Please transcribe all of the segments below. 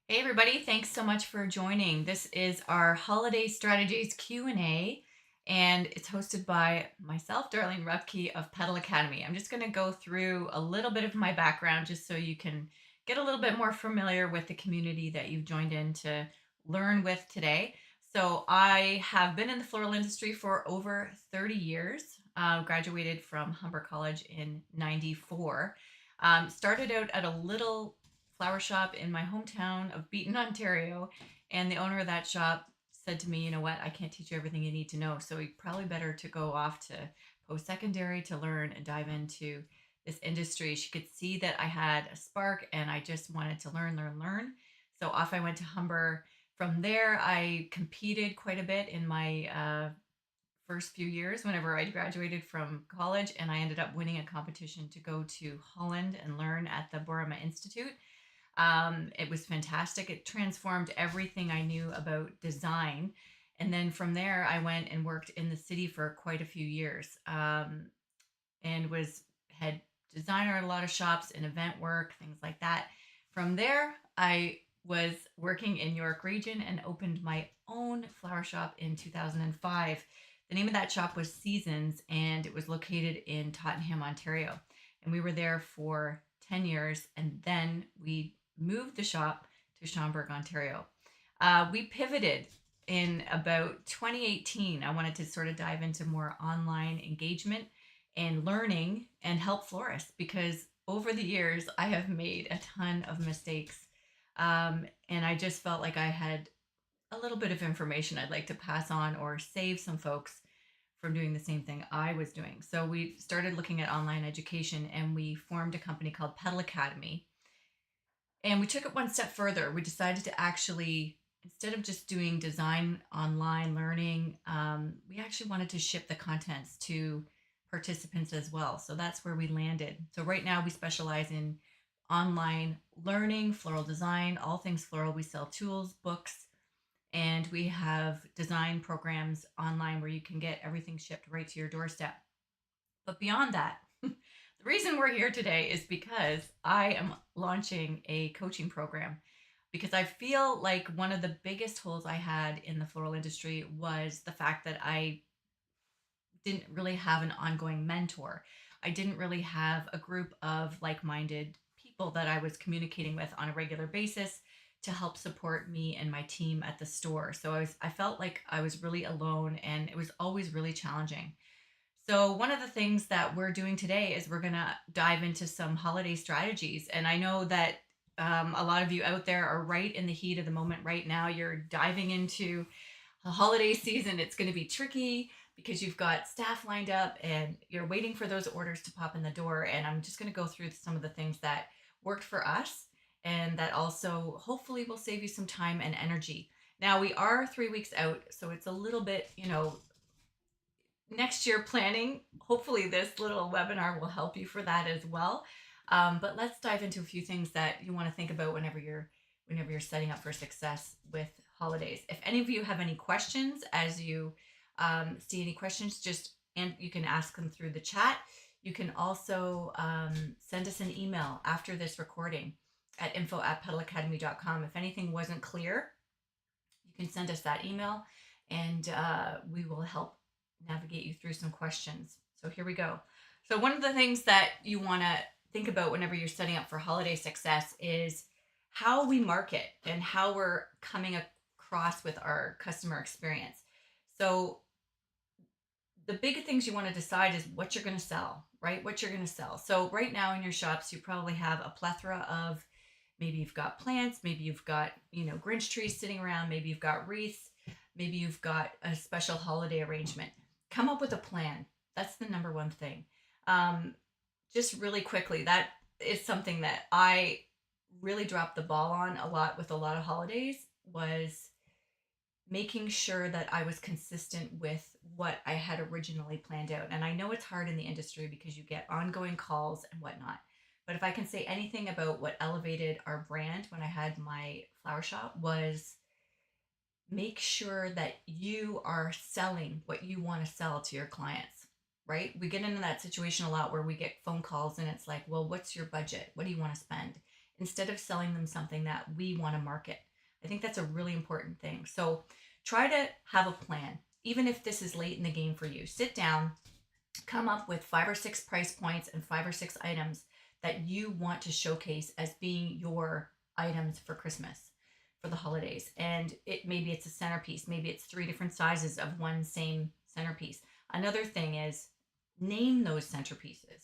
Hey everybody, thanks so much for joining. This is our Holiday Strategies Q&A and it's hosted by myself, Darlene Rupke of Petal Academy. I'm just going to go through a little bit of my background just so you can get a little bit more familiar with the community that you've joined in to learn with today. So I have been in the floral industry for over 30 years. Graduated from Humber College in 94. Started out at a little flower shop in my hometown of Beaton, Ontario. And the owner of that shop said to me, you know what, I can't teach you everything you need to know. So you probably better to go off to post secondary to learn and dive into this industry. She could see that I had a spark and I just wanted to learn. So off I went to Humber. From there, I competed quite a bit in my first few years whenever I graduated from college, and I ended up winning a competition to go to Holland and learn at the Borema Institute. It was fantastic. It transformed everything I knew about design. And then from there, I went and worked in the city for quite a few years, and was head designer at a lot of shops and event work, things like that. From there, I was working in York Region and opened my own flower shop in 2005. The name of that shop was Seasons, and it was located in Tottenham, Ontario. And we were there for 10 years, and then we moved the shop to Schaumburg, Ontario. We pivoted in about 2018. I wanted to sort of dive into more online engagement and learning and help florists because over the years I have made a ton of mistakes. And I just felt like I had a little bit of information I'd like to pass on or save some folks from doing the same thing I was doing. So we started looking at online education and we formed a company called Petal Academy. And we took it one step further. We decided to actually, instead of just doing design online learning, we actually wanted to ship the contents to participants as well. So that's where we landed. So right now we specialize in online learning, floral design, all things floral. We sell tools, books, and we have design programs online where you can get everything shipped right to your doorstep. But beyond that, the reason we're here today is because I am launching a coaching program because I feel like one of the biggest holes I had in the floral industry was the fact that I didn't really have an ongoing mentor. I didn't really have a group of like minded people that I was communicating with on a regular basis to help support me and my team at the store. So I felt like I was really alone and it was always really challenging. So, one of the things that we're doing today is we're going to dive into some holiday strategies. And I know that a lot of you out there are right in the heat of the moment right now. You're diving into a holiday season. It's going to be tricky because you've got staff lined up and you're waiting for those orders to pop in the door. And I'm just going to go through some of the things that worked for us and that also hopefully will save you some time and energy. Now, we are 3 weeks out, so it's a little bit, next year planning. Hopefully, this little webinar will help you for that as well. But let's dive into a few things that you want to think about whenever you're setting up for success with holidays. If any of you have any questions, as you see any questions, and you can ask them through the chat. You can also send us an email after this recording at info@petalacademy.com. If anything wasn't clear, you can send us that email and we will help navigate you through some questions. So here we go. So one of the things that you want to think about whenever you're setting up for holiday success is how we market and how we're coming across with our customer experience. So the big things you want to decide is what you're going to sell, right? What you're going to sell. So right now in your shops, you probably have a plethora of, maybe you've got plants, maybe you've got, Grinch trees sitting around, maybe you've got wreaths, maybe you've got a special holiday arrangement. Come up with a plan. That's the number one thing. Just really quickly, that is something that I really dropped the ball on a lot with a lot of holidays, was making sure that I was consistent with what I had originally planned out. And I know it's hard in the industry because you get ongoing calls and whatnot. But if I can say anything about what elevated our brand when I had my flower shop, was make sure that you are selling what you want to sell to your clients, right? We get into that situation a lot where we get phone calls and it's like, well, what's your budget? What do you want to spend? instead of selling them something that we want to market. I think that's a really important thing. So try to have a plan. Even if this is late in the game for you, sit down, come up with 5 or 6 price points and 5 or 6 items that you want to showcase as being your items for Christmas, for the holidays. And maybe it's a centerpiece, maybe it's 3 different sizes of one same centerpiece. Another thing is name those centerpieces.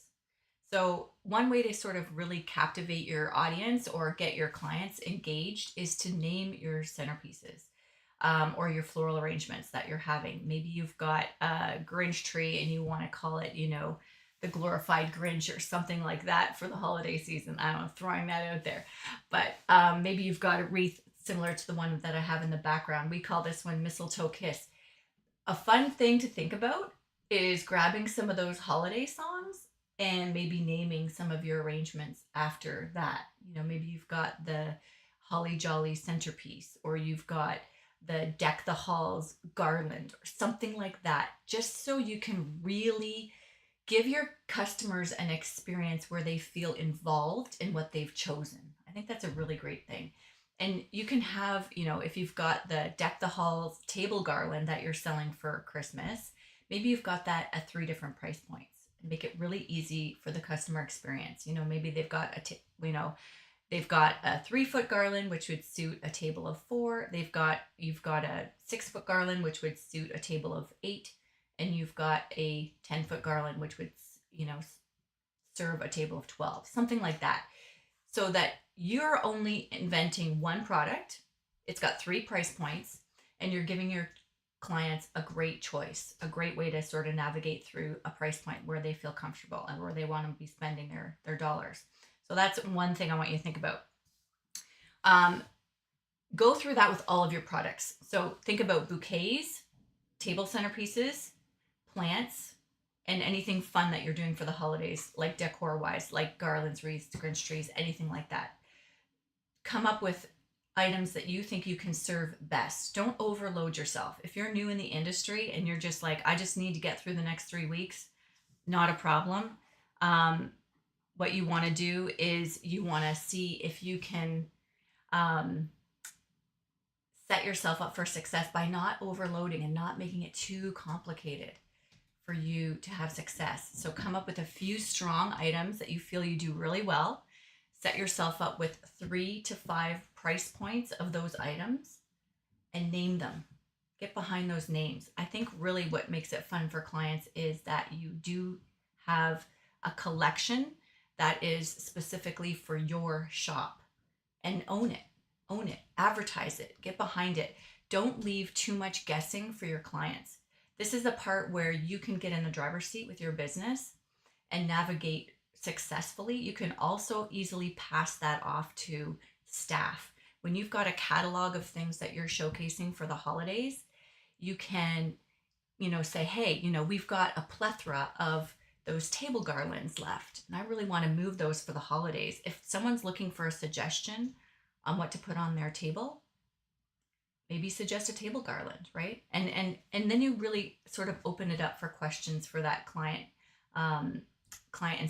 So, one way to sort of really captivate your audience or get your clients engaged is to name your centerpieces, or your floral arrangements that you're having. Maybe you've got a Grinch tree and you want to call it, the glorified Grinch or something like that for the holiday season. I don't know, throwing that out there. But maybe you've got a wreath similar to the one that I have in the background. We call this one Mistletoe Kiss. A fun thing to think about is grabbing some of those holiday songs and maybe naming some of your arrangements after that. Maybe you've got the Holly Jolly centerpiece, or you've got the Deck the Halls garland, or something like that, just so you can really give your customers an experience where they feel involved in what they've chosen. I think that's a really great thing. And you can have, if you've got the Deck the Halls table garland that you're selling for Christmas, maybe you've got that at 3 different price points and make it really easy for the customer experience. Maybe they've got they've got a 3 foot garland, which would suit a table of 4. You've got a 6 foot garland, which would suit a table of 8, and you've got a 10 foot garland, which would, serve a table of 12, something like that. So that you're only inventing one product. It's got 3 price points, and you're giving your clients a great choice, a great way to sort of navigate through a price point where they feel comfortable and where they want to be spending their dollars. So that's one thing I want you to think about. Go through that with all of your products. So think about bouquets, table centerpieces, plants, and anything fun that you're doing for the holidays, like decor wise, like garlands, wreaths, Grinch trees, anything like that. Come up with items that you think you can serve best. Don't overload yourself. If you're new in the industry and you're just like, I just need to get through the next 3 weeks, not a problem. What you want to do is you want to see if you can set yourself up for success by not overloading and not making it too complicated for you to have success. So come up with a few strong items that you feel you do really well. Set yourself up with 3 to 5 price points of those items and name them. Get behind those names. I think really what makes it fun for clients is that you do have a collection that is specifically for your shop, and own it, advertise it, get behind it. Don't leave too much guessing for your clients. This is the part where you can get in the driver's seat with your business and navigate successfully. You can also easily pass that off to staff. When you've got a catalog of things that you're showcasing for the holidays, you can, say, hey, we've got a plethora of those table garlands left, and I really want to move those for the holidays. If someone's looking for a suggestion on what to put on their table, maybe suggest a table garland, right? And then you really sort of open it up for questions for that client and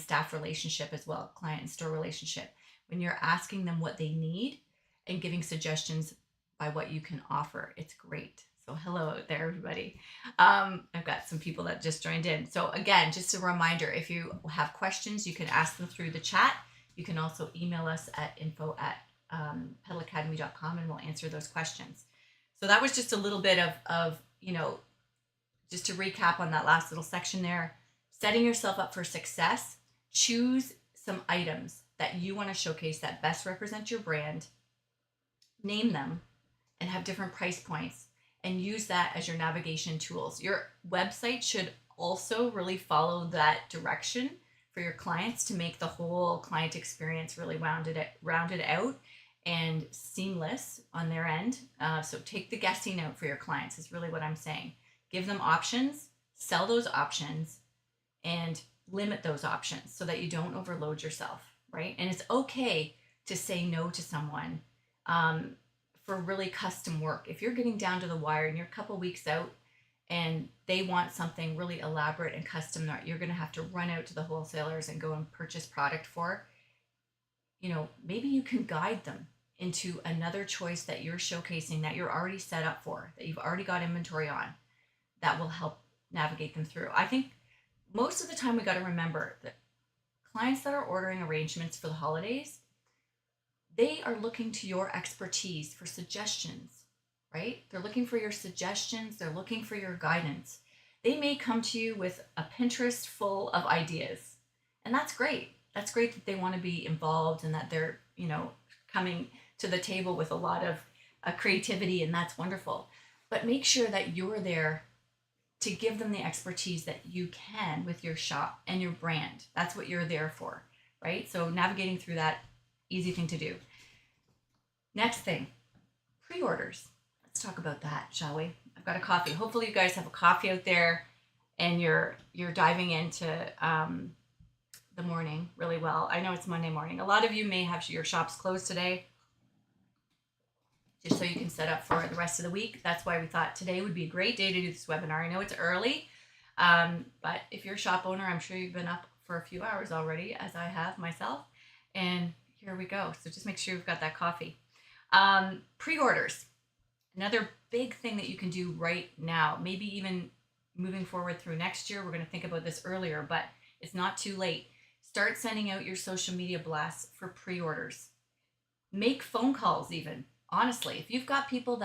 staff relationship as well, client and store relationship. When you're asking them what they need and giving suggestions by what you can offer, it's great. So hello out there, everybody. I've got some people that just joined in. So again, just a reminder, if you have questions, you can ask them through the chat. You can also email us at info@petalacademy.com, and we'll answer those questions. So that was just a little bit of just to recap on that last little section there, setting yourself up for success. Choose some items that you want to showcase that best represent your brand, name them, and have different price points, and use that as your navigation tools. Your website should also really follow that direction for your clients to make the whole client experience really rounded out and seamless on their end. So take the guessing out for your clients is really what I'm saying. Give them options, sell those options, and limit those options so that you don't overload yourself, right? And it's okay to say no to someone for really custom work. If you're getting down to the wire and you're a couple weeks out and they want something really elaborate and custom that you're going to have to run out to the wholesalers and go and purchase product for, maybe you can guide them into another choice that you're showcasing, that you're already set up for, that you've already got inventory on, that will help navigate them through. I think most of the time we got to remember that clients that are ordering arrangements for the holidays, they are looking to your expertise for suggestions, right? They're looking for your suggestions, they're looking for your guidance. They may come to you with a Pinterest full of ideas. And that's great. That's great that they want to be involved and that they're, coming to the table with a lot of creativity, and that's wonderful. But make sure that you're there to give them the expertise that you can with your shop and your brand. That's what you're there for, right? So navigating through that, easy thing to do. Next thing, pre-orders. Let's talk about that, shall we? I've got a coffee. Hopefully you guys have a coffee out there and you're diving into the morning really well. I know it's Monday morning. A lot of you may have your shops closed today, just so you can set up for the rest of the week. That's why we thought today would be a great day to do this webinar. I know it's early, but if you're a shop owner, I'm sure you've been up for a few hours already, as I have myself. And here we go. So just make sure you've got that coffee. Pre-orders. Another big thing that you can do right now, maybe even moving forward through next year. We're going to think about this earlier, but it's not too late. Start sending out your social media blasts for pre-orders. Make phone calls even. Honestly, if you've got people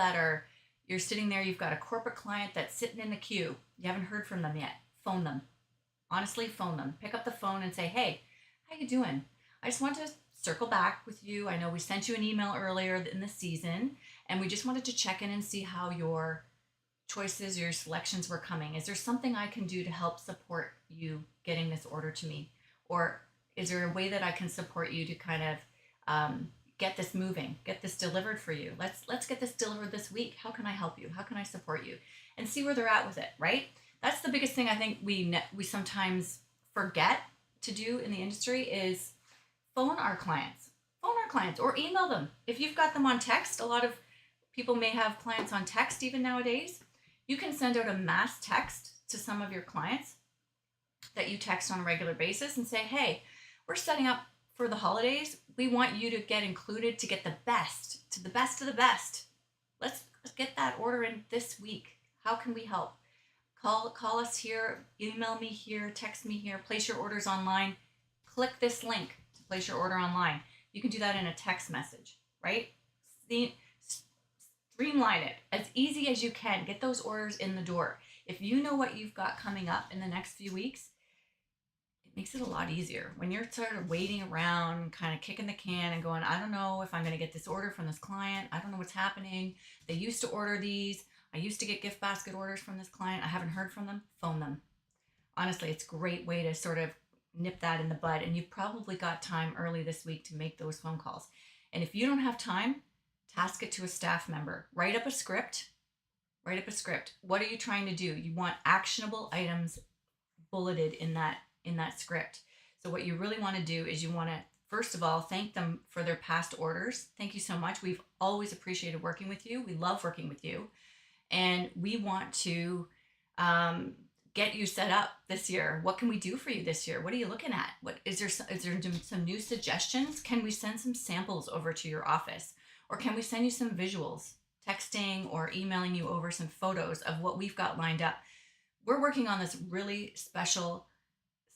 you're sitting there, you've got a corporate client that's sitting in the queue, you haven't heard from them yet, phone them. Honestly, phone them. Pick up the phone and say, hey, how you doing? I just want to circle back with you. I know we sent you an email earlier in the season, and we just wanted to check in and see how your choices, your selections were coming. Is there something I can do to help support you getting this order to me? Or is there a way that I can support you to kind of get this moving, get this delivered for you? Let's get this delivered this week. How can I help you? How can I support you? And see where they're at with it, right? That's the biggest thing I think we sometimes forget to do in the industry is phone our clients. Phone our clients or email them. If you've got them on text, a lot of people may have clients on text even nowadays. You can send out a mass text to some of your clients that you text on a regular basis and say, hey, we're setting up for the holidays. We want you to get included to get the best, to the best of the best. Let's get that order in this week. How can we help? Call us here, email me here, text me here, place your orders online. Click this link to place your order online. You can do that in a text message, right? Streamline it as easy as you can. Get those orders in the door. If you know what you've got coming up in the next few weeks, it makes it a lot easier. When you're sort of waiting around, kind of kicking the can and going, I don't know if I'm going to get this order from this client. I don't know what's happening. They used to order these. I used to get gift basket orders from this client. I haven't heard from them. Phone them. Honestly, it's a great way to sort of nip that in the bud. And you've probably got time early this week to make those phone calls. And if you don't have time, task it to a staff member. Write up a script. What are you trying to do? You want actionable items bulleted in that script. So what you really want to do is you want to, first of all, thank them for their past orders. Thank you so much. We've always appreciated working with you. We love working with you. And we want to get you set up this year. What can we do for you this year? What are you looking at? Is there some new suggestions? Can we send some samples over to your office? Or can we send you some visuals, texting or emailing you over some photos of what we've got lined up? We're working on this really special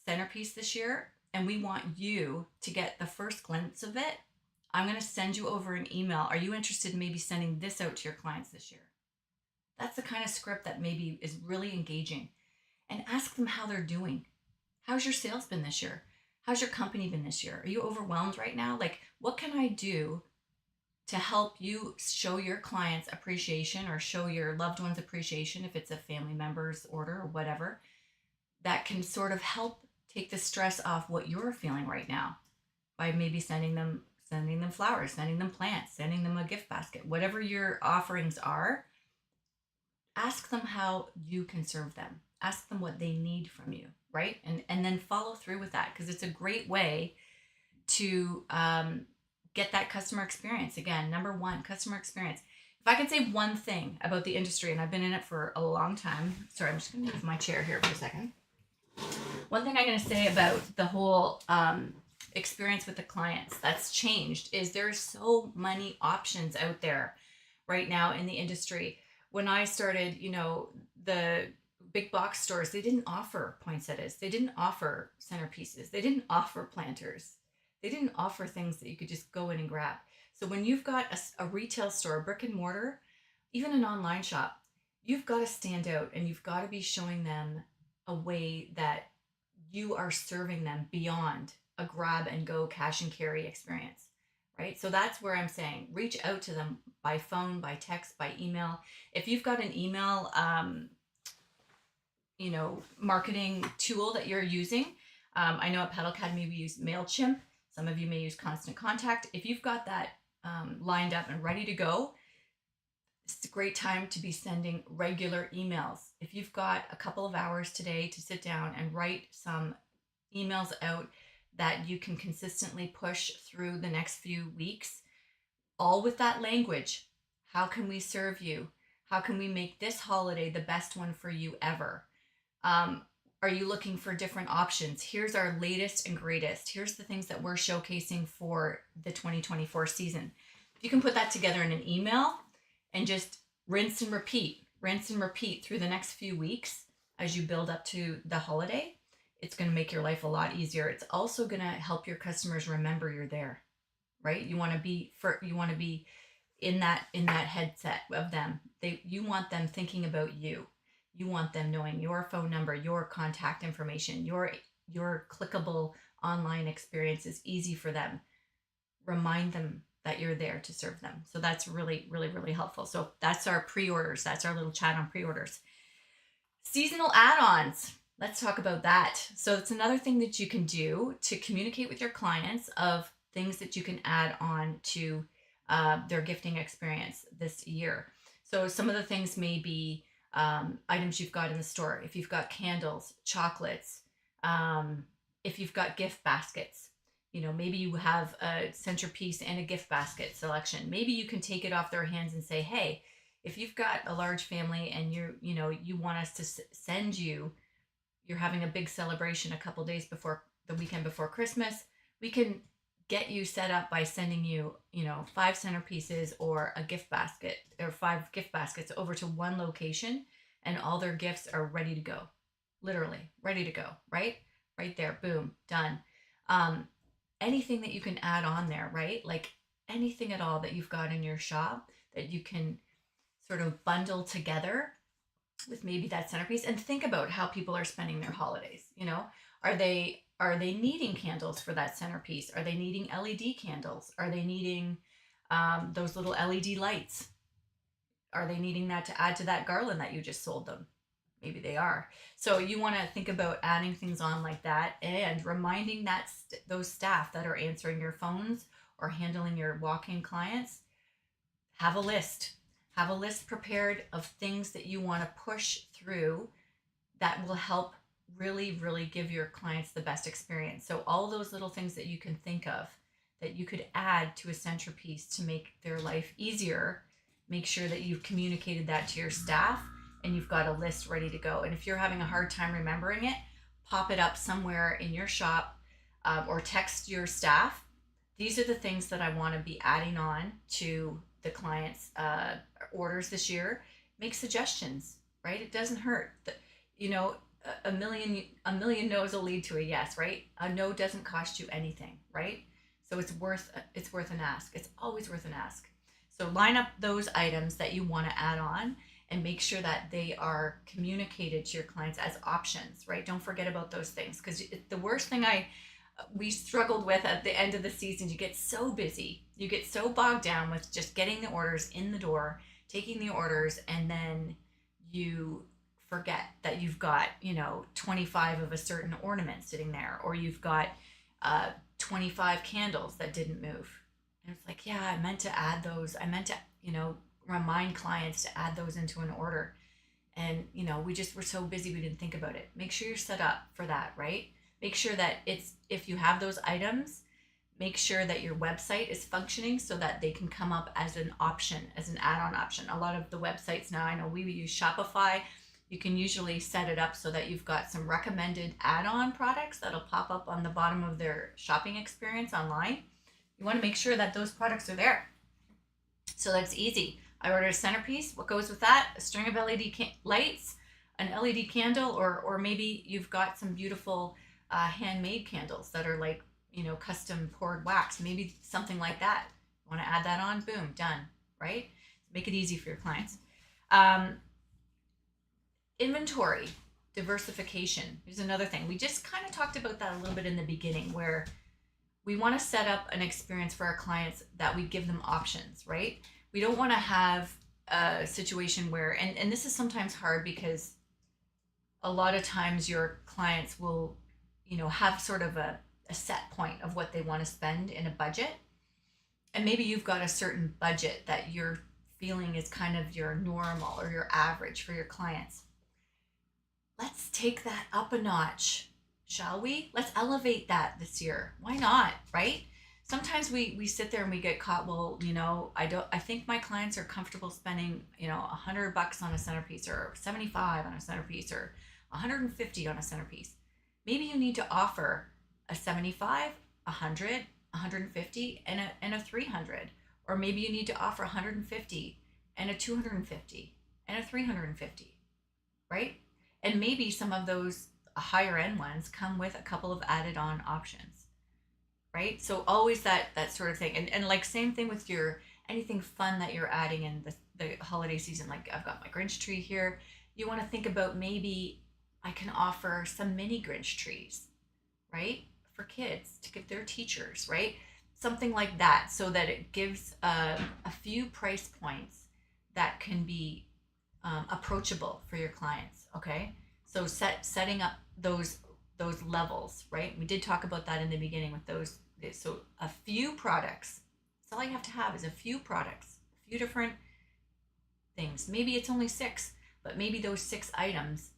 centerpiece this year, and we want you to get the first glimpse of it. I'm going to send you over an email. Are you interested in maybe sending this out to your clients this year? That's the kind of script that maybe is really engaging. And ask them how they're doing. How's your sales been this year? How's your company been this year? Are you overwhelmed right now? Like, what can I do to help you show your clients appreciation or show your loved ones appreciation if it's a family member's order or whatever, that can sort of help take the stress off what you're feeling right now by maybe sending them flowers, sending them plants, sending them a gift basket, whatever your offerings are. Ask them how you can serve them. Ask them what they need from you, right? And then follow through with that, because it's a great way to get that customer experience. Again, number one, customer experience. If I can say one thing about the industry, and I've been in it for a long time. Sorry, I'm just going to move my chair here for a second. One thing I'm going to say about the whole experience with the clients. That's changed. Is there's so many options out there right now in the industry. When I started, the big box stores, they didn't offer poinsettias. They didn't offer centerpieces. They didn't offer planters. They didn't offer things that you could just go in and grab. So when you've got a retail store, a brick and mortar, even an online shop, you've got to stand out and you've got to be showing them a way that you are serving them beyond a grab and go cash and carry experience, right? So that's where I'm saying reach out to them by phone, by text, by email. If you've got an email, marketing tool that you're using, I know at Petal Academy we use MailChimp. Some of you may use Constant Contact. If you've got that lined up and ready to go, it's a great time to be sending regular emails. If you've got a couple of hours today to sit down and write some emails out that you can consistently push through the next few weeks, all with that language. How can we serve you? How can we make this holiday the best one for you ever? Are you looking for different options? Here's our latest and greatest. Here's the things that we're showcasing for the 2024 season. If you can put that together in an email and just rinse and repeat through the next few weeks as you build up to the holiday, it's going to make your life a lot easier. It's also going to help your customers remember you're there, right? You want to be in that headset of them. You want them thinking about you. You want them knowing your phone number, your contact information, your clickable online experience is easy for them. Remind them that you're there to serve them. So that's really, really, really helpful. So that's our pre-orders. That's our little chat on pre-orders. Seasonal add-ons. Let's talk about that. So it's another thing that you can do to communicate with your clients of things that you can add on to their gifting experience this year. So some of the things may be items you've got in the store. If you've got candles, chocolates, if you've got gift baskets, maybe you have a centerpiece and a gift basket selection. Maybe you can take it off their hands and say, hey, if you've got a large family and you want us to send you're having a big celebration a couple days before the weekend before Christmas, we can get you set up by sending you, 5 centerpieces or a gift basket or 5 gift baskets over to one location, and all their gifts are ready to go. Literally ready to go, right? Right there. Boom, done. Anything that you can add on there, right? Like anything at all that you've got in your shop that you can sort of bundle together with maybe that centerpiece, and think about how people are spending their holidays. Are they needing candles for that centerpiece? Are they needing LED candles? Are they needing those little LED lights? Are they needing that to add to that garland that you just sold them? Maybe they are. So you want to think about adding things on like that and reminding those staff that are answering your phones or handling your walk-in clients, have a list. Have a list prepared of things that you want to push through that will help really, really give your clients the best experience. So all those little things that you can think of that you could add to a centerpiece to make their life easier, make sure that you've communicated that to your staff and you've got a list ready to go. And if you're having a hard time remembering it, pop it up somewhere in your shop or text your staff. These are the things that I want to be adding on to the client's orders this year. Make suggestions, right? It doesn't hurt. A million no's will lead to a yes, right? A no doesn't cost you anything, right? So it's worth an ask. It's always worth an ask. So line up those items that you want to add on and make sure that they are communicated to your clients as options, right? Don't forget about those things, because the worst thing we struggled with at the end of the season, you get so busy, you get so bogged down with just getting the orders in the door, taking the orders, and then you forget that you've got 25 of a certain ornament sitting there, or you've got 25 candles that didn't move, and it's like, yeah, I meant to add those. I meant to remind clients to add those into an order, and we're so busy we didn't think about it. Make sure you're set up for that, right? Make sure that if you have those items, make sure that your website is functioning so that they can come up as an option, as an add-on option. A lot of the websites now, I know we use Shopify. you can usually set it up so that you've got some recommended add-on products that'll pop up on the bottom of their shopping experience online. You want to make sure that those products are there. So that's easy. I ordered a centerpiece. What goes with that? A string of LED lights, an LED candle, or maybe you've got some beautiful handmade candles that are like, custom poured wax. Maybe something like that. You want to add that on? Boom, done, right? Make it easy for your clients. Inventory diversification. Here's another thing. We just kind of talked about that a little bit in the beginning, where we want to set up an experience for our clients that we give them options, right? We don't want to have a situation where, and this is sometimes hard because a lot of times your clients will, have sort of a set point of what they want to spend in a budget. And maybe you've got a certain budget that you're feeling is kind of your normal or your average for your clients. Let's take that up a notch, shall we? Let's elevate that this year. Why not, right? Sometimes we sit there and we get caught, well, I think my clients are comfortable spending, $100 on a centerpiece, or 75 on a centerpiece, or 150 on a centerpiece. Maybe you need to offer a 75, 100, 150, and a 300. Or maybe you need to offer 150 and a 250 and a 350, right? And maybe some of those higher end ones come with a couple of added on options, right? So always that sort of thing. And like same thing with your anything fun that you're adding in the holiday season. Like I've got my Grinch tree here. You want to think about, maybe I can offer some mini Grinch trees, right? For kids to give their teachers, right? Something like that, so that it gives a few price points that can be approachable for your clients. Okay, so setting up those levels, right? We did talk about that in the beginning with those. So a few products. That's all you have to have, is a few products, a few different things. Maybe it's only 6, but maybe those 6 items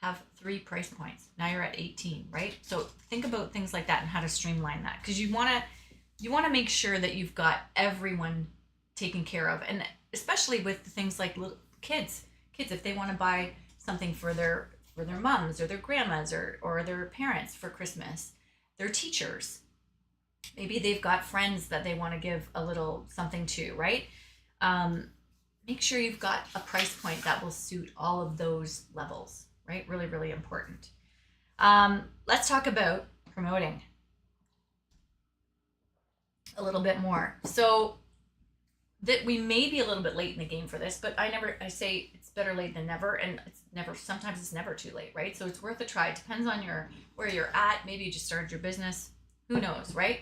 have 3 price points. Now you're at 18, right? So think about things like that and how to streamline that, because you want to make sure that you've got everyone taken care of, and especially with things like little kids, if they want to buy something for their moms or their grandmas or their parents for Christmas, their teachers, maybe they've got friends that they want to give a little something to, right? Make sure you've got a price point that will suit all of those levels, right? Really, really important. Let's talk about promoting a little bit more. So that we may be a little bit late in the game for this, but I say it's better late than never, and sometimes it's never too late, right? So it's worth a try. It depends on where you're at. Maybe you just started your business. Who knows, right?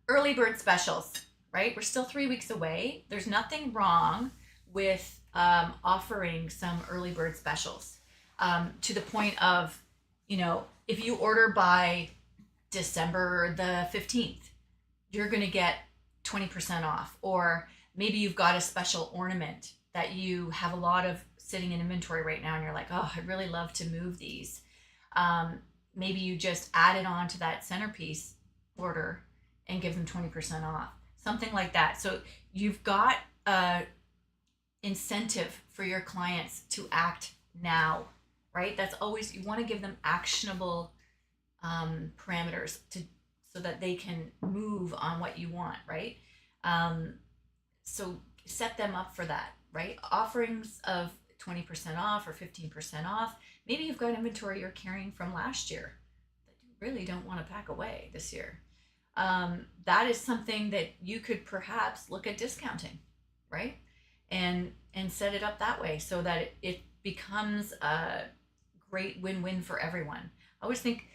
Early bird specials, right? We're still 3 weeks away. There's nothing wrong with offering some early bird specials, to the point of, if you order by December the 15th, you're going to get 20% off. Or maybe you've got a special ornament that you have a lot of sitting in inventory right now, and you're like, oh, I'd really love to move these. Maybe you just add it on to that centerpiece order and give them 20% off, something like that. So you've got a incentive for your clients to act now, right? That's always, you want to give them actionable parameters so that they can move on what you want, right? So set them up for that, right? Offerings of 20% off or 15% off. Maybe you've got inventory you're carrying from last year that you really don't want to pack away this year. That is something that you could perhaps look at discounting, right? And set it up that way so that it becomes a great win-win for everyone. I always think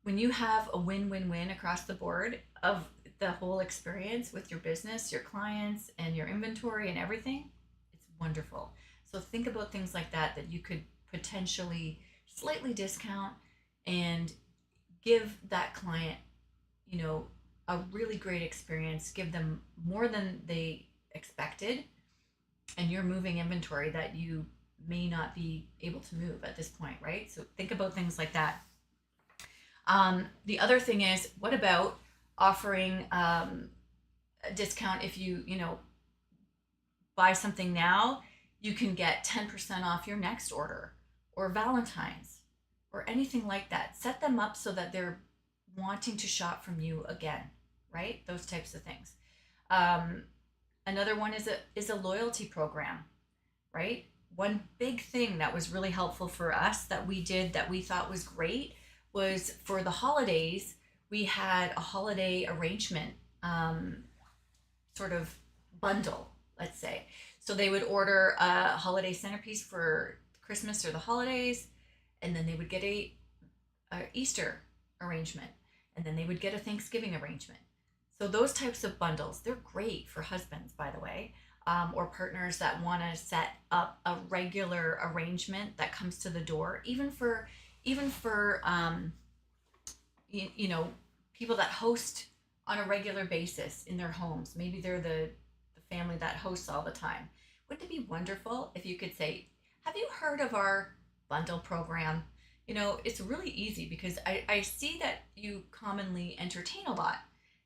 when you have a win-win-win across the board of the whole experience with your business, your clients, and your inventory and everything, it's wonderful. So think about things like that you could potentially slightly discount and give that client, a really great experience, give them more than they expected, and you're moving inventory that you may not be able to move at this point, right? So think about things like that. The other thing is, what about offering a discount if you buy something now You can get 10% off your next order, or Valentine's, or anything like that. Set them up so that they're wanting to shop from you again, right? Those types of things. Um, Another one is a loyalty program, right? One big thing that was really helpful for us that we did that we thought was great was for the holidays, we had a holiday arrangement um, sort of bundle, let's say. So they would order a holiday centerpiece for Christmas or the holidays, and then they would get a Easter arrangement, and then they would get a Thanksgiving arrangement. So those types of bundles, they're great for husbands, by the way, or partners that want to set up a regular arrangement that comes to the door, even for you know, people that host on a regular basis in their homes. Maybe they're the family that hosts all the time. Wouldn't it be wonderful if you could say, have you heard of our bundle program? You know, it's really easy because I see that you commonly entertain a lot.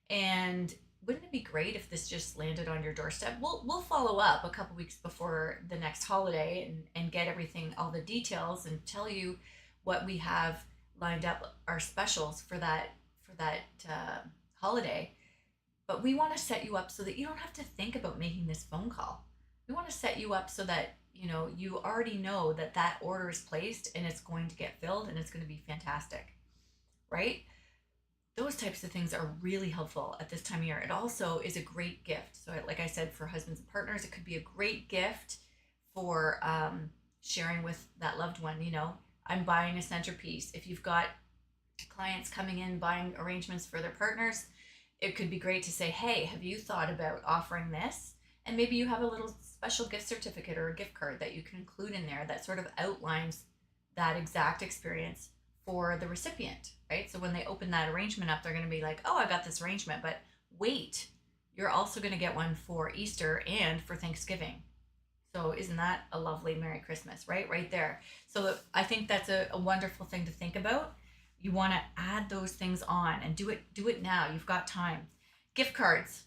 And wouldn't it be great if this just landed on your doorstep? We'll follow up a couple weeks before the next holiday and get everything, all the details, and tell you what we have lined up, our specials for that holiday. But we want to set you up so that you don't have to think about making this phone call. We want to set you up so that you already know that that order is placed and it's going to get filled and it's going to be fantastic, right? Those types of things are really helpful at this time of year. It also is a great gift. So, like I said, for husbands and partners, it could be a great gift for sharing with that loved one. I'm buying a centerpiece. If you've got clients coming in buying arrangements for their partners, it could be great to say, hey, have you thought about offering this? And maybe you have a little special gift certificate or a gift card that you can include in there that sort of outlines that exact experience for the recipient, right? So when they open that arrangement up, they're going to be like, oh, I got this arrangement, but wait, you're also going to get one for Easter and for Thanksgiving. So isn't that a lovely Merry Christmas, right? Right there. So I think that's a wonderful thing to think about. You want to add those things on and do it now. You've got time. Gift cards,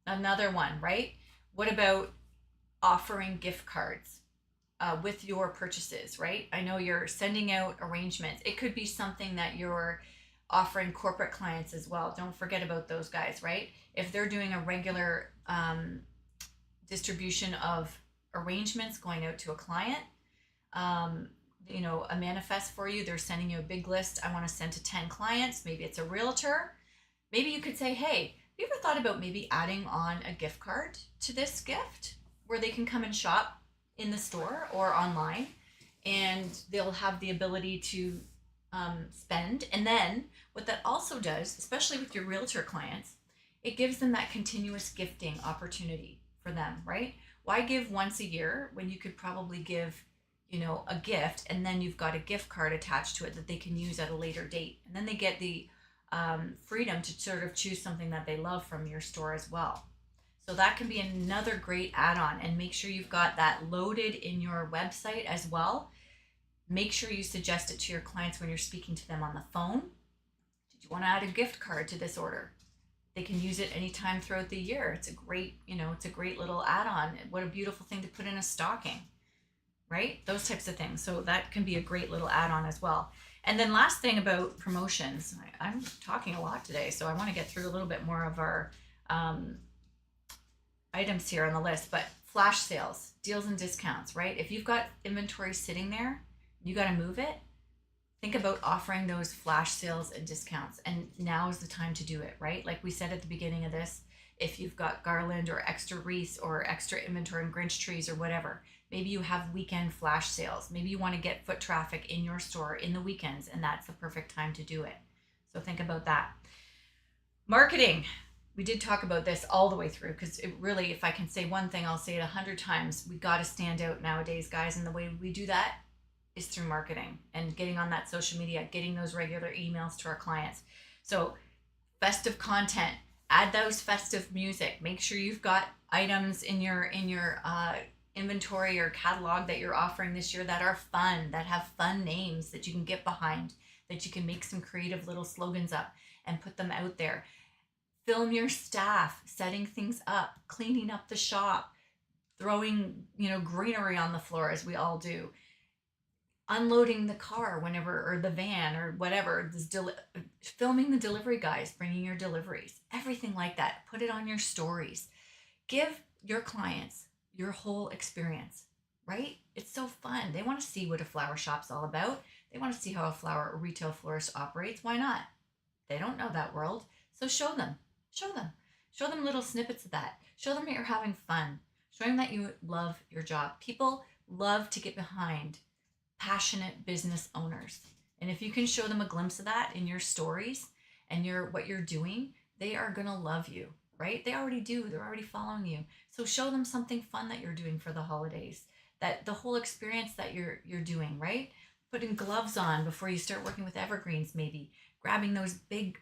another one, right? What about offering gift cards with your purchases, right? I know you're sending out arrangements. It could be something that you're offering corporate clients as well. Don't forget about those guys, right? If they're doing a regular distribution of arrangements going out to a client, um, a manifest for you, they're sending you a big list. I want to send to 10 clients. Maybe it's a realtor. Maybe you could say, hey, have you ever thought about maybe adding on a gift card to this gift where they can come and shop in the store or online, and they'll have the ability to spend. And then what that also does, especially with your realtor clients, it gives them that continuous gifting opportunity for them, right? Why give once a year when you could probably give, a gift, and then you've got a gift card attached to it that they can use at a later date. And then they get the freedom to sort of choose something that they love from your store as well. So that can be another great add-on, and make sure you've got that loaded in your website as well. Make sure you suggest it to your clients when you're speaking to them on the phone. Did you want to add a gift card to this order? They can use it anytime throughout the year. It's a great little add-on. What a beautiful thing to put in a stocking, right? Those types of things. So that can be a great little add-on as well. And then last thing about promotions, I'm talking a lot today, so I want to get through a little bit more of our items here on the list, but flash sales, deals and discounts, right? If you've got inventory sitting there, you got to move it. Think about offering those flash sales and discounts, and now is the time to do it, right? Like we said at the beginning of this, if you've got garland or extra wreaths or extra inventory and Grinch trees or whatever, maybe you have weekend flash sales. Maybe you want to get foot traffic in your store in the weekends, and that's the perfect time to do it. So think about that. Marketing. We did talk about this all the way through, because it really, if I can say one thing, I'll say it 100 times. We got to stand out nowadays, guys. And the way we do that is through marketing and getting on that social media, getting those regular emails to our clients. So festive content, add those festive music. Make sure you've got items in your inventory or catalog that you're offering this year that are fun, that have fun names that you can get behind, that you can make some creative little slogans up and put them out there. Film your staff setting things up, cleaning up the shop, throwing, greenery on the floor as we all do, unloading the car whenever, or the van or whatever, filming the delivery guys bringing your deliveries, everything like that. Put it on your stories. Give your clients your whole experience, right? It's so fun. They want to see what a flower shop's all about. They want to see how a flower or retail florist operates. Why not? They don't know that world. So show them. Show them. Show them little snippets of that. Show them that you're having fun. Show them that you love your job. People love to get behind passionate business owners. And if you can show them a glimpse of that in your stories and what you're doing, they are going to love you, right? They already do. They're already following you. So show them something fun that you're doing for the holidays. That the whole experience that you're doing, right? Putting gloves on before you start working with evergreens, maybe grabbing those big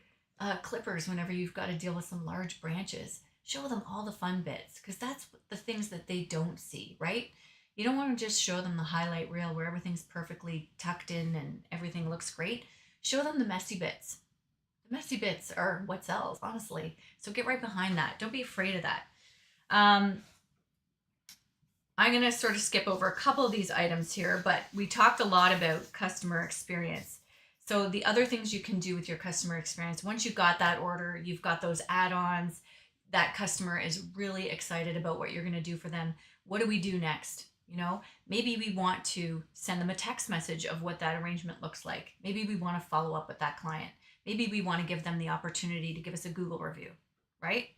clippers whenever you've got to deal with some large branches. Show them all the fun bits, because that's the things that they don't see, right? You don't want to just show them the highlight reel where everything's perfectly tucked in and everything looks great. Show them the messy bits. The messy bits are what sells, honestly. So get right behind that. Don't be afraid of that. I'm going to sort of skip over a couple of these items here, but we talked a lot about customer experience. So the other things you can do with your customer experience, once you've got that order, you've got those add-ons, that customer is really excited about what you're going to do for them. What do we do next? Maybe we want to send them a text message of what that arrangement looks like. Maybe we want to follow up with that client. Maybe we want to give them the opportunity to give us a Google review, right?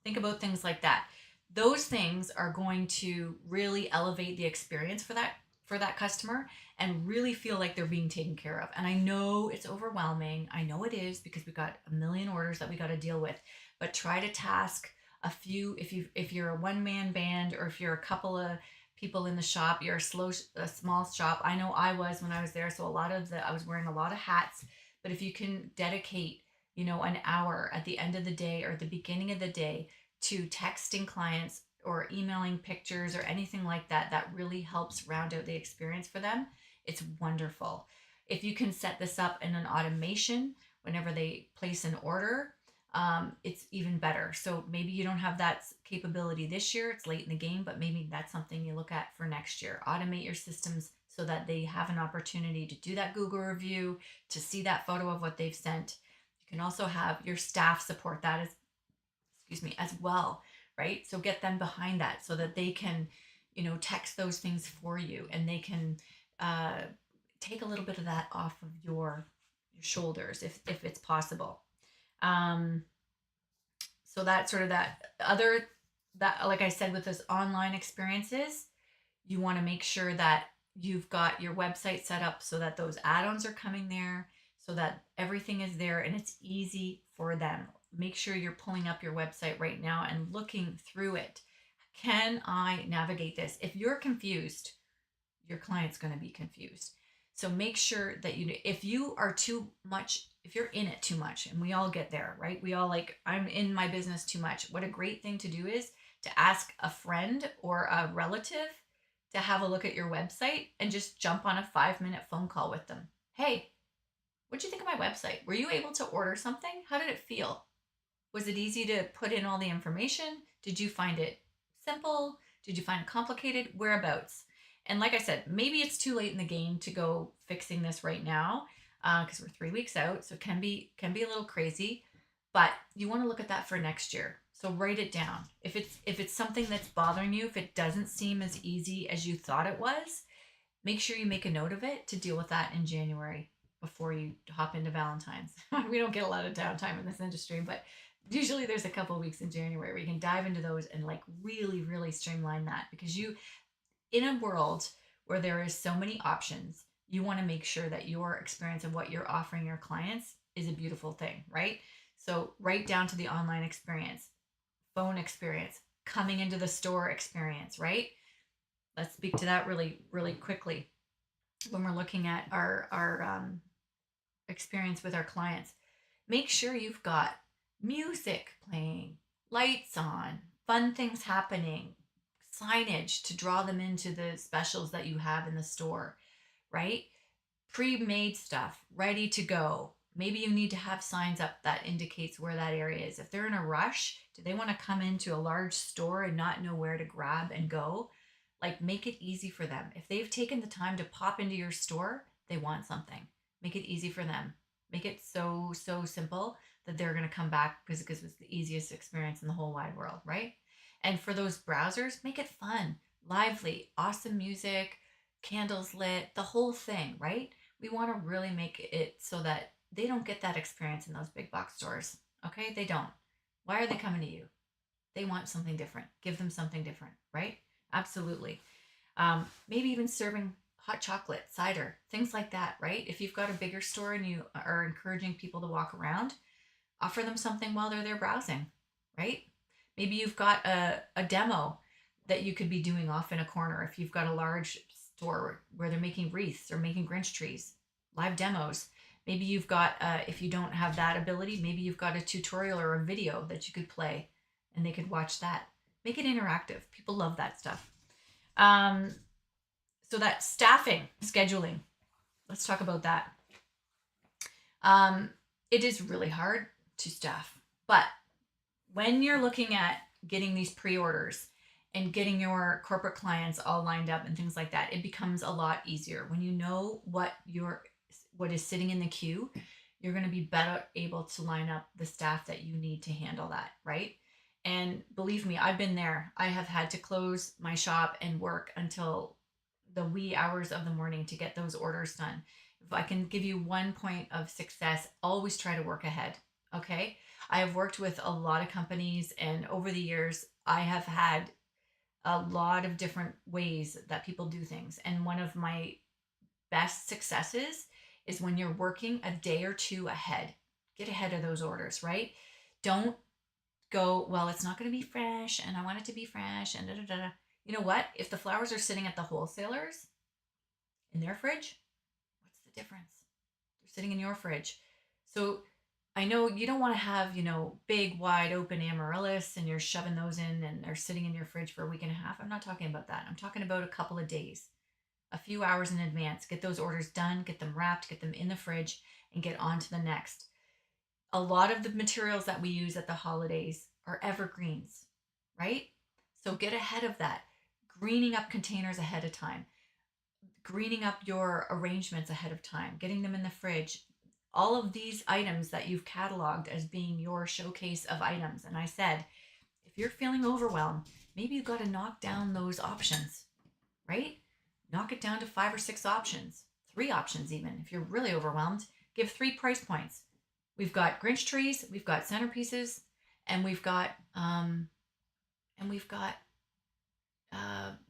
Think about things like that. Those things are going to really elevate the experience for that customer and really feel like they're being taken care of. And I know it's overwhelming. I know it is, because we've got a million orders that we got to deal with. But try to task a few. If you're a one-man band, or if you're a couple of people in the shop, you're a small shop. I know I was when I was there. So I was wearing a lot of hats. But if you can dedicate, an hour at the end of the day or the beginning of the day to texting clients or emailing pictures or anything like that, that really helps round out the experience for them. It's wonderful. If you can set this up in an automation whenever they place an order, it's even better. So maybe you don't have that capability this year, it's late in the game, but maybe that's something you look at for next year. Automate your systems so that they have an opportunity to do that Google review, to see that photo of what they've sent. You can also have your staff support that as well, right? So get them behind that so that they can, text those things for you, and they can take a little bit of that off of your shoulders if it's possible. So that sort of like I said, with this online experiences, you want to make sure that you've got your website set up so that those add-ons are coming there, so that everything is there and it's easy for them. Make sure you're pulling up your website right now and looking through it. Can I navigate this? If you're confused, your client's going to be confused. So make sure that if you're in it too much, and we all get there, right? We all I'm in my business too much. What a great thing to do is to ask a friend or a relative to have a look at your website and just jump on a 5-minute phone call with them. Hey, what'd you think of my website? Were you able to order something? How did it feel? Was it easy to put in all the information? Did you find it simple? Did you find it complicated? Whereabouts? And like I said, maybe it's too late in the game to go fixing this right now, because we're 3 weeks out, so it can be a little crazy. But you want to look at that for next year. So write it down. If it's something that's bothering you, if it doesn't seem as easy as you thought it was, make sure you make a note of it to deal with that in January before you hop into Valentine's. We don't get a lot of downtime in this industry, but usually there's a couple of weeks in January where you can dive into those and really, really streamline that, because in a world where there is so many options, you want to make sure that your experience of what you're offering your clients is a beautiful thing, right? So right down to the online experience, phone experience, coming into the store experience, right? Let's speak to that really, really quickly. When we're looking at our experience with our clients, make sure you've got music playing, lights on, fun things happening, signage to draw them into the specials that you have in the store, right? Pre-made stuff ready to go, Maybe you need to have signs up that indicates where that area is. If they're in a rush, do they want to come into a large store and not know where to grab and go? Like, make it easy for them. If they've taken the time to pop into your store, they want something. Make it easy for them. Make it so simple that they're going to come back because it's the easiest experience in the whole wide world, right? And for those browsers, make it fun, lively, awesome music, candles lit, the whole thing, right? We want to really make it so that they don't get that experience in those big box stores. Okay? They don't. Why are they coming to you? They want something different. Give them something different, right? Absolutely. Maybe even serving hot chocolate, cider, things like that, right? If you've got a bigger store and you are encouraging people to walk around, offer them something while they're there browsing, right? Maybe you've got a demo that you could be doing off in a corner. If you've got a large store where they're making wreaths or making Grinch trees, live demos. Maybe you've got, if you don't have that ability, maybe you've got a tutorial or a video that you could play and they could watch that. Make it interactive. People love that stuff. So that staffing, scheduling, let's talk about that. It is really hard to staff, but when you're looking at getting these pre-orders and getting your corporate clients all lined up and things like that, it becomes a lot easier when you know what is sitting in the queue. You're going to be better able to line up the staff that you need to handle that, right? And believe me, I've been there. I have had to close my shop and work until the wee hours of the morning to get those orders done. If I can give you one point of success, always try to work ahead. Okay. I have worked with a lot of companies, and over the years, I have had a lot of different ways that people do things. And one of my best successes is when you're working a day or two ahead. Get ahead of those orders, right? Don't go, well, it's not going to be fresh and I want it to be fresh and da da da. You know what? If the flowers are sitting at the wholesalers in their fridge, what's the difference? They're sitting in your fridge. So I know you don't want to have, big, wide open amaryllis and you're shoving those in and they're sitting in your fridge for a week and a half. I'm not talking about that. I'm talking about a couple of days, a few hours in advance. Get those orders done, get them wrapped, get them in the fridge, and get on to the next. A lot of the materials that we use at the holidays are evergreens, right? So get ahead of that. Greening up containers ahead of time, greening up your arrangements ahead of time, getting them in the fridge. All of these items that you've cataloged as being your showcase of items. And I said, if you're feeling overwhelmed, maybe you've got to knock down those options, right? Knock it down to 5 or 6 options, 3 options even. If you're really overwhelmed, give 3 price points. We've got Grinch trees, we've got centerpieces, and we've got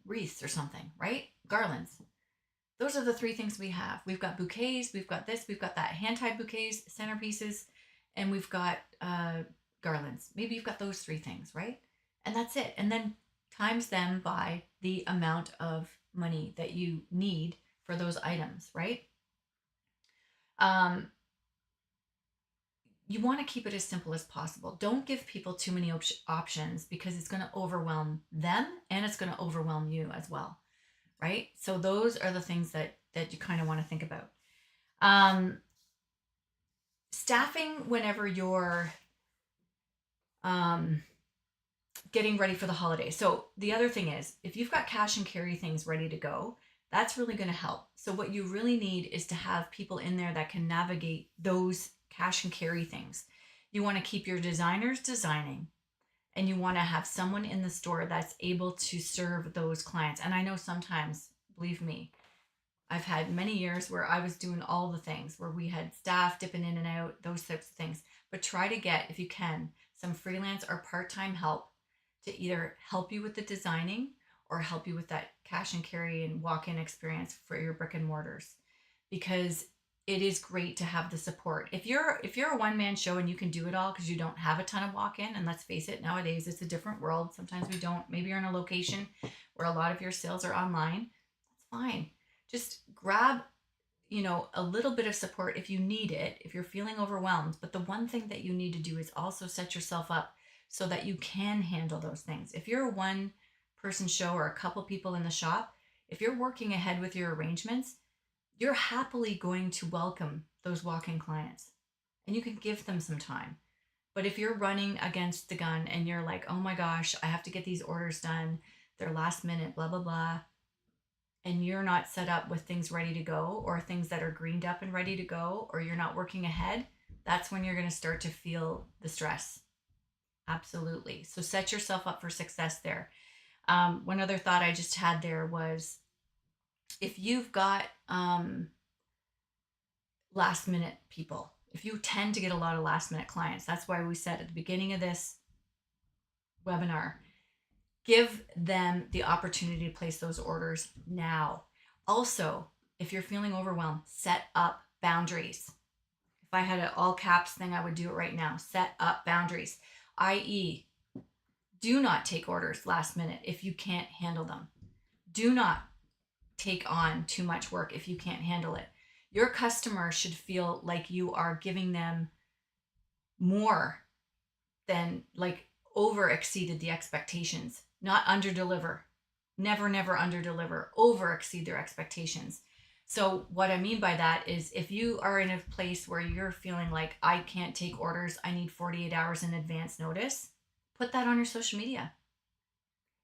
wreaths or something, right? Garlands. Those are the 3 things we have. We've got bouquets, we've got this, we've got that, hand-tied bouquets, centerpieces, and we've got garlands. Maybe you've got those 3 things, right? And that's it. And then times them by the amount of money that you need for those items, right? You want to keep it as simple as possible. Don't give people too many options because it's going to overwhelm them and it's going to overwhelm you as well, right? So those are the things that you kind of want to think about. Staffing whenever you're getting ready for the holidays. So the other thing is, if you've got cash and carry things ready to go, that's really going to help. So what you really need is to have people in there that can navigate those cash and carry things. You want to keep your designers designing, and you want to have someone in the store that's able to serve those clients. And I know sometimes, believe me, I've had many years where I was doing all the things, where we had staff dipping in and out, those types of things. But try to get, if you can, some freelance or part-time help to either help you with the designing or help you with that cash and carry and walk-in experience for your brick and mortars, because it is great to have the support. If you're a one-man show and you can do it all because you don't have a ton of walk-in, and let's face it, nowadays it's a different world. Sometimes we don't. Maybe you're in a location where a lot of your sales are online. That's fine. Just grab, a little bit of support if you need it, if you're feeling overwhelmed. But the one thing that you need to do is also set yourself up so that you can handle those things. If you're a one-person show or a couple people in the shop, if you're working ahead with your arrangements, you're happily going to welcome those walk-in clients. and you can give them some time. But if you're running against the gun and you're like, oh my gosh, I have to get these orders done, they're last minute, blah, blah, blah, and you're not set up with things ready to go or things that are greened up and ready to go, or you're not working ahead, that's when you're going to start to feel the stress. Absolutely. So set yourself up for success there. One other thought I just had there was if you've got last minute people, if you tend to get a lot of last minute clients, that's why we said at the beginning of this webinar, give them the opportunity to place those orders now. Also, if you're feeling overwhelmed, set up boundaries. If I had an all caps thing, I would do it right now. Set up boundaries, i.e., do not take orders last minute if you can't handle them. Do not take on too much work if you can't handle it. Your customer should feel like you are giving them more than like over exceeded the expectations, not under deliver. Never under deliver, over exceed their expectations. So what I mean by that is if you are in a place where you're feeling like I can't take orders, I need 48 hours in advance notice, put that on your social media.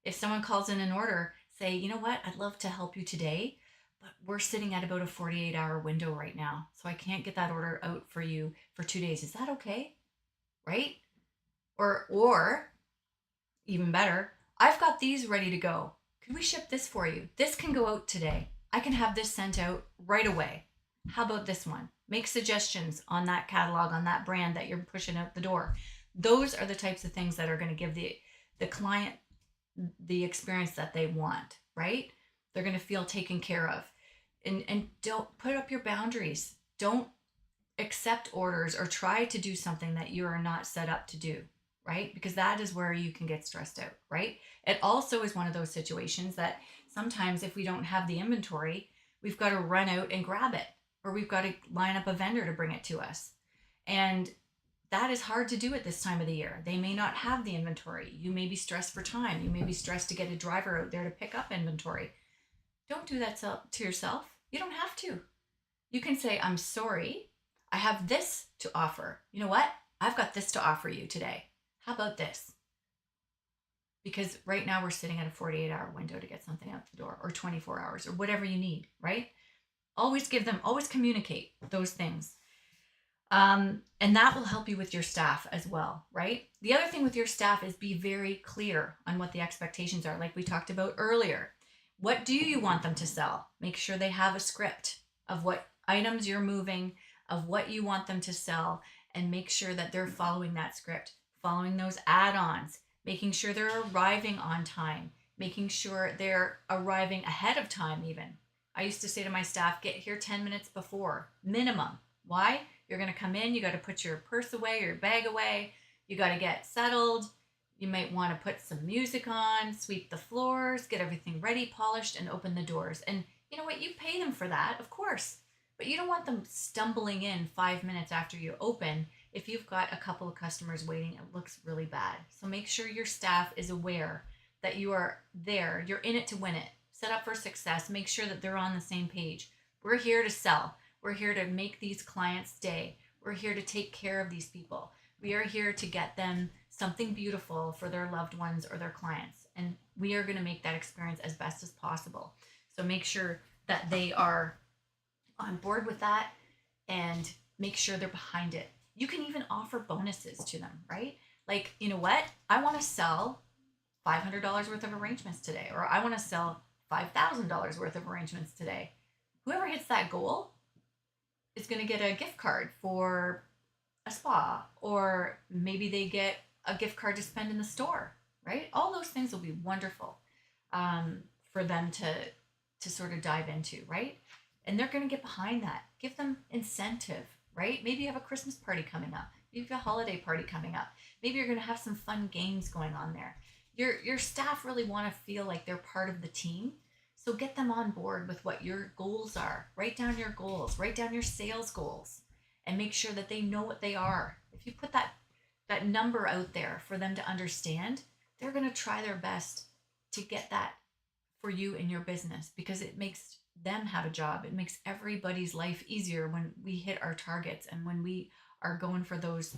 If someone calls in an order, say, you know what, I'd love to help you today, but we're sitting at about a 48-hour window right now. So I can't get that order out for you for 2 days. Is that okay? Right? Or even better, I've got these ready to go. Could we ship this for you? This can go out today. I can have this sent out right away. How about this one? Make suggestions on that catalog, on that brand that you're pushing out the door. Those are the types of things that are going to give the client the experience that they want, right? They're going to feel taken care of. And don't put up your boundaries. Don't accept orders or try to do something that you are not set up to do, right? Because that is where you can get stressed out, right? It also is one of those situations that sometimes if we don't have the inventory, we've got to run out and grab it, or we've got to line up a vendor to bring it to us. And that is hard to do at this time of the year. They may not have the inventory. You may be stressed for time. You may be stressed to get a driver out there to pick up inventory. Don't do that to yourself. You don't have to. You can say, I'm sorry, I have this to offer. You know what? I've got this to offer you today. How about this? Because right now we're sitting at a 48-hour window to get something out the door, or 24 hours, or whatever you need, right? Always communicate those things. And that will help you with your staff as well, right? The other thing with your staff is be very clear on what the expectations are, like we talked about earlier. What do you want them to sell? Make sure they have a script of what items you're moving, of what you want them to sell, and make sure that they're following that script, following those add-ons, making sure they're arriving on time, making sure they're arriving ahead of time even. I used to say to my staff, get here 10 minutes before, minimum. Why? You're going to come in, you got to put your purse away, your bag away, you got to get settled. You might want to put some music on, sweep the floors, get everything ready, polished, and open the doors. And you know what? You pay them for that, of course. But you don't want them stumbling in 5 minutes after you open. If you've got a couple of customers waiting, it looks really bad. So make sure your staff is aware that you are there. You're in it to win it. Set up for success. Make sure that they're on the same page. We're here to sell. We're here to make these clients stay. We're here to take care of these people. We are here to get them something beautiful for their loved ones or their clients. And we are going to make that experience as best as possible. So make sure that they are on board with that and make sure they're behind it. You can even offer bonuses to them, right? Like, you know what? I want to sell $500 worth of arrangements today, or I want to sell $5,000 worth of arrangements today. Whoever hits that goal is going to get a gift card for a spa, or maybe they get a gift card to spend in the store, right? All those things will be wonderful for them to sort of dive into, right? And they're going to get behind that. Give them incentive, right? Maybe you have a Christmas party coming up. Maybe you have a holiday party coming up. Maybe you're going to have some fun games going on there. Your staff really want to feel like they're part of the team. So get them on board with what your goals are. Write down your goals. Write down your sales goals. And make sure that they know what they are. If you put that number out there for them to understand, they're going to try their best to get that for you in your business, because it makes them have a job. It makes everybody's life easier when we hit our targets and when we are going for those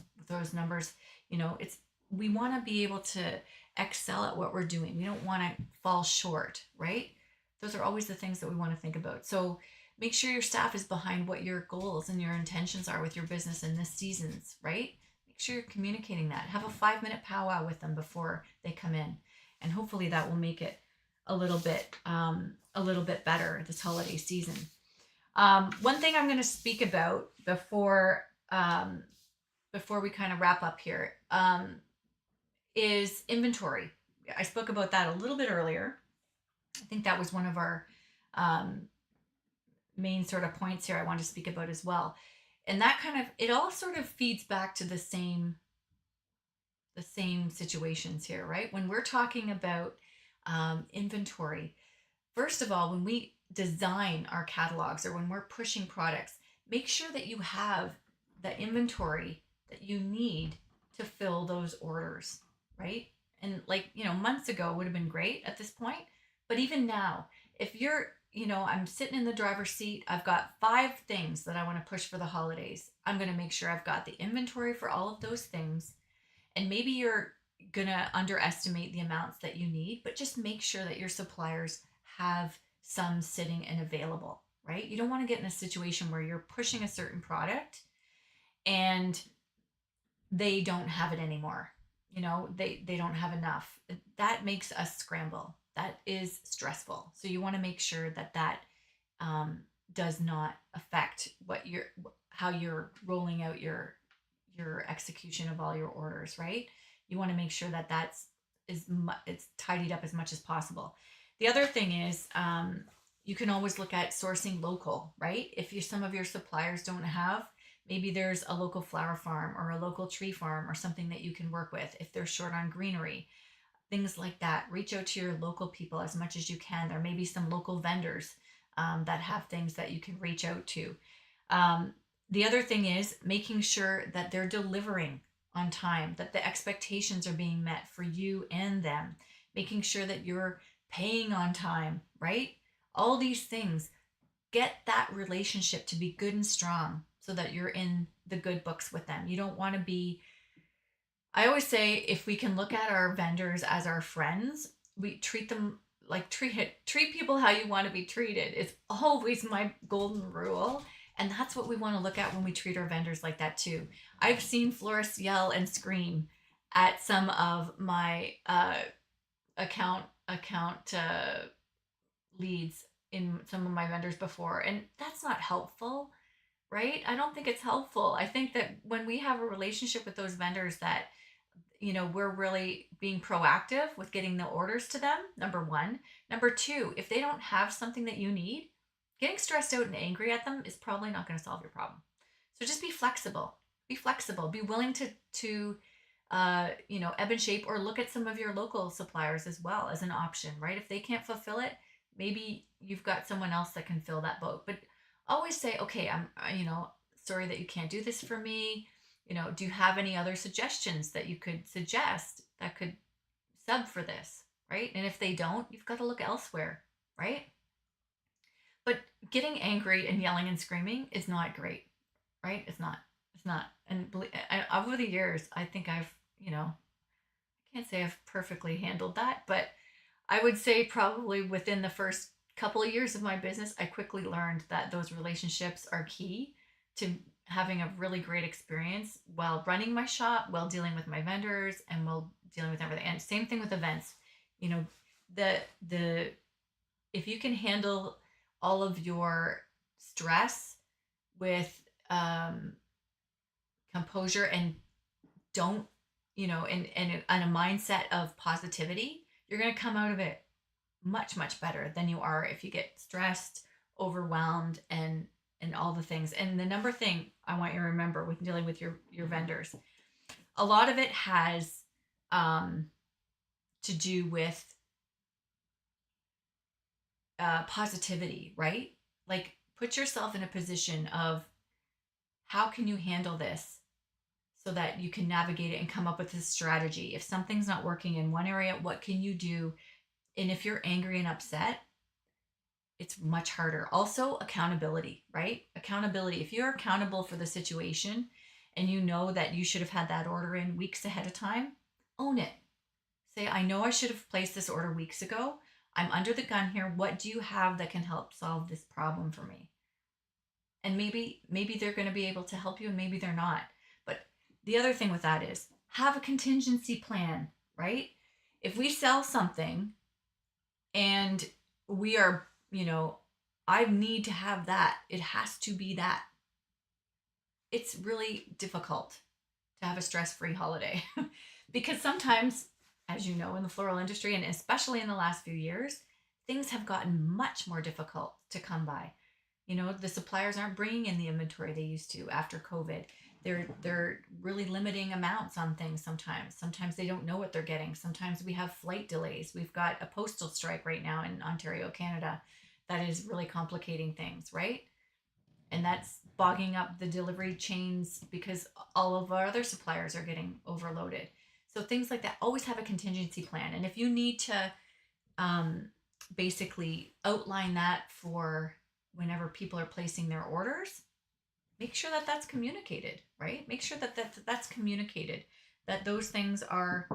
numbers. It's we want to be able to excel at what we're doing. We don't want to fall short, right? Those are always the things that we want to think about. So make sure your staff is behind what your goals and your intentions are with your business in this seasons, right? Make sure you're communicating that. Have a 5-minute powwow with them before they come in, and hopefully that will make it a little bit better this holiday season. One thing I'm going to speak about before we kind of wrap up here is inventory. I spoke about that a little bit earlier. I think that was one of our um, main sort of points here I want to speak about as well. And that kind of, it all sort of feeds back to the same situations here, right? When we're talking about inventory, first of all, when we design our catalogs or when we're pushing products, make sure that you have the inventory that you need to fill those orders, right? And like, months ago would have been great at this point. But even now, if I'm sitting in the driver's seat, I've got 5 things that I want to push for the holidays. I'm going to make sure I've got the inventory for all of those things. And maybe you're going to underestimate the amounts that you need, but just make sure that your suppliers have some sitting and available, right? You don't want to get in a situation where you're pushing a certain product and they don't have it anymore. They don't have enough. That makes us scramble. That is stressful. So you want to make sure that does not affect how you're rolling out your execution of all your orders, right? You want to make sure that it's tidied up as much as possible. The other thing is, you can always look at sourcing local, right? If some of your suppliers don't have, maybe there's a local flower farm or a local tree farm or something that you can work with. If they're short on greenery, things like that, reach out to your local people as much as you can. There may be some local vendors that have things that you can reach out to. The other thing is making sure that they're delivering on time, that the expectations are being met for you and them, making sure that you're paying on time, right? All these things, get that relationship to be good and strong so that you're in the good books with them. You don't want to be, I always say, if we can look at our vendors as our friends, we treat them like treat people how you want to be treated. It's always my golden rule. And that's what we want to look at when we treat our vendors like that too. I've seen florists yell and scream at some of my account leads in some of my vendors before, and that's not helpful, right? I don't think it's helpful. I think that when we have a relationship with those vendors that we're really being proactive with getting the orders to them, number one. Number two, if they don't have something that you need, getting stressed out and angry at them is probably not going to solve your problem. So just be flexible. Be flexible. Be willing to ebb and shape, or look at some of your local suppliers as well as an option, right? If they can't fulfill it, maybe you've got someone else that can fill that boat. But always say, okay, I'm sorry that you can't do this for me. Do you have any other suggestions that you could suggest that could sub for this, right? And if they don't, you've got to look elsewhere, right? But getting angry and yelling and screaming is not great, right? It's not. It's not. And over the years, I think I can't say I've perfectly handled that, but I would say probably within the first couple of years of my business, I quickly learned that those relationships are key to having a really great experience while running my shop, while dealing with my vendors, and while dealing with everything. And same thing with events. The if you can handle all of your stress with composure and don't, and a mindset of positivity, you're going to come out of it much, much better than you are if you get stressed, overwhelmed, and all the things. And the number thing I want you to remember with dealing with your vendors, a lot of it has to do with positivity, right? Like, put yourself in a position of how can you handle this so that you can navigate it and come up with a strategy. If something's not working in one area, what can you do? And if you're angry and upset, it's much harder. Also, accountability, right? Accountability. If you're accountable for the situation and you know that you should have had that order in weeks ahead of time, own it. Say, I know I should have placed this order weeks ago. I'm under the gun here. What do you have that can help solve this problem for me? And maybe they're going to be able to help you and maybe they're not. But the other thing with that is have a contingency plan, right? If we sell something and we are, I need to have that. It has to be that. It's really difficult to have a stress-free holiday because sometimes, as you know, in the floral industry and especially in the last few years, things have gotten much more difficult to come by. The suppliers aren't bringing in the inventory they used to after COVID. They're really limiting amounts on things sometimes. Sometimes they don't know what they're getting. Sometimes we have flight delays. We've got a postal strike right now in Ontario, Canada, that is really complicating things, right? And that's bogging up the delivery chains because all of our other suppliers are getting overloaded. So things like that, always have a contingency plan. And if you need to um, basically outline that for whenever people are placing their orders, make sure that that's communicated, right? Make sure that that's communicated, that those things are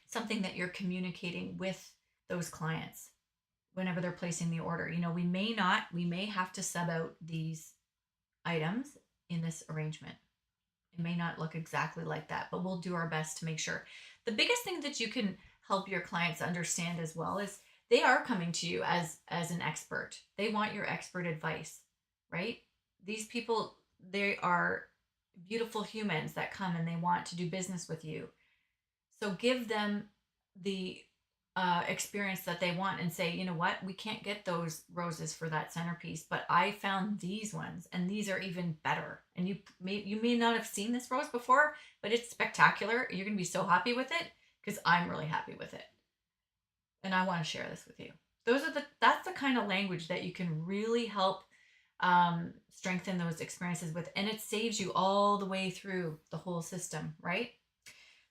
something that you're communicating with those clients whenever they're placing the order. We may have to sub out these items in this arrangement. It may not look exactly like that, but we'll do our best to make sure. The biggest thing that you can help your clients understand as well is they are coming to you as an expert. They want your expert advice, right? These people, they are beautiful humans that come and they want to do business with you. So give them the experience that they want and say, you know what, we can't get those roses for that centerpiece, but I found these ones and these are even better. And you may not have seen this rose before, but it's spectacular. You're going to be so happy with it because I'm really happy with it. And I want to share this with you. That's the kind of language that you can really help strengthen those experiences with, and it saves you all the way through the whole system, right?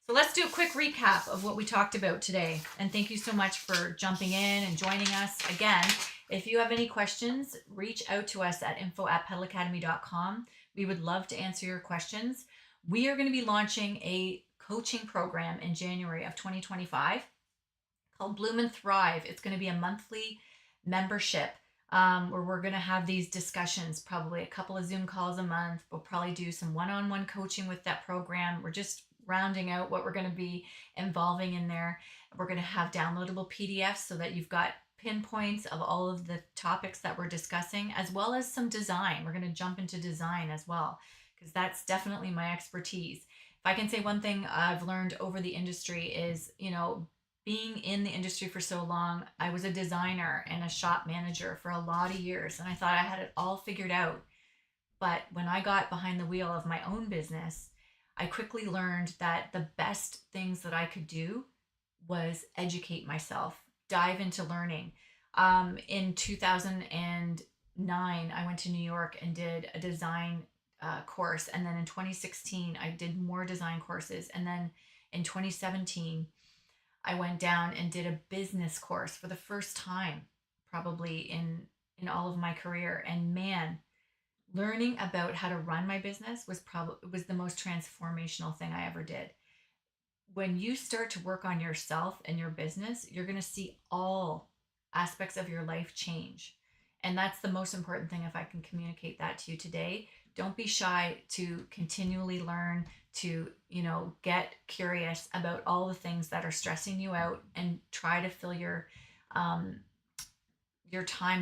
So let's do a quick recap of what we talked about today. And thank you so much for jumping in and joining us. Again, if you have any questions, reach out to us at info@petalacademy.com. We would love to answer your questions. We are going to be launching a coaching program in January of 2025 called Bloom and Thrive. It's going to be a monthly membership where we're going to have these discussions, probably a couple of Zoom calls a month. We'll probably do some one-on-one coaching with that program. We're just rounding out what we're going to be involving in there. We're going to have downloadable PDFs so that you've got pinpoints of all of the topics that we're discussing, as well as some design. We're going to jump into design as well, because that's definitely my expertise. If I can say one thing I've learned over the industry is, being in the industry for so long, I was a designer and a shop manager for a lot of years, and I thought I had it all figured out. But when I got behind the wheel of my own business, I quickly learned that the best things that I could do was educate myself, dive into learning. In 2009, I went to New York and did a design course. And then in 2016, I did more design courses. And then in 2017, I went down and did a business course for the first time, probably in all of my career. And man, learning about how to run my business was the most transformational thing I ever did. When you start to work on yourself and your business, you're going to see all aspects of your life change. And that's the most important thing. If I can communicate that to you today, don't be shy to continually learn, to get curious about all the things that are stressing you out, and try to fill your time